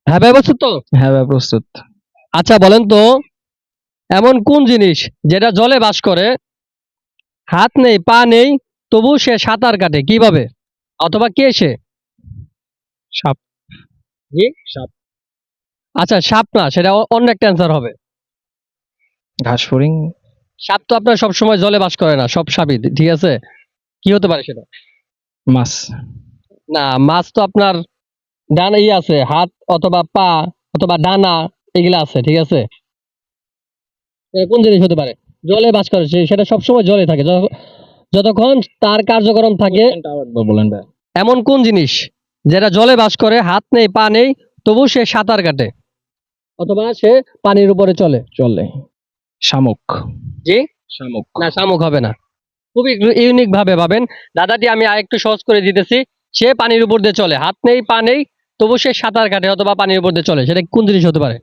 হ্যাঁ ভাই, প্রস্তুত তো? হ্যাঁ ভাই, প্রস্তুত। আচ্ছা বলেন তো, এমন কোন জিনিস যেটা জলে বাস করে, হাত নেই পা নেই, তবু সে সাঁতার কাটে কিভাবে? অথবা কে সে? সাপ। জি, সাপ। আচ্ছা সাপ না, সেটা অন্য একটা অ্যান্সার হবে। ঘাস ফড়িং। সাপ তো আপনার সবসময় জলে বাস করে না, সব সাপই, ঠিক আছে? কি হতে পারে সেটা? মাছ। না, মাছ তো আপনার ডানা আছে, হাত অথবা পা অথবা ডানা, এগুলা আছে, ঠিক আছে? কোন জিনিস হতে পারে জলে বাস করে, সেটা সবসময় জলে থাকে যতক্ষণ তার কার্যক্রম থাকে। বলেন ভাই। এমন কোন জিনিস যেটা জলে বাস করে, হাত নেই পা নেই, তবু সে সাঁতার কাটে অথবা সে পানির উপরে চলে? চলে। শামুক। জি, শামুক। না শামুক হবে না। খুবই ইউনিক ভাবে ভাবেন। দাদাটি আমি আরেকটু সহজ করে দিতেছি। সে পানির উপর দিয়ে চলে, হাত নেই পা নেই, তবু সে সাঁতার কাটে অথবা পানির উপর দিয়ে চলে, সেটা কোন জিনিস হতে পারে?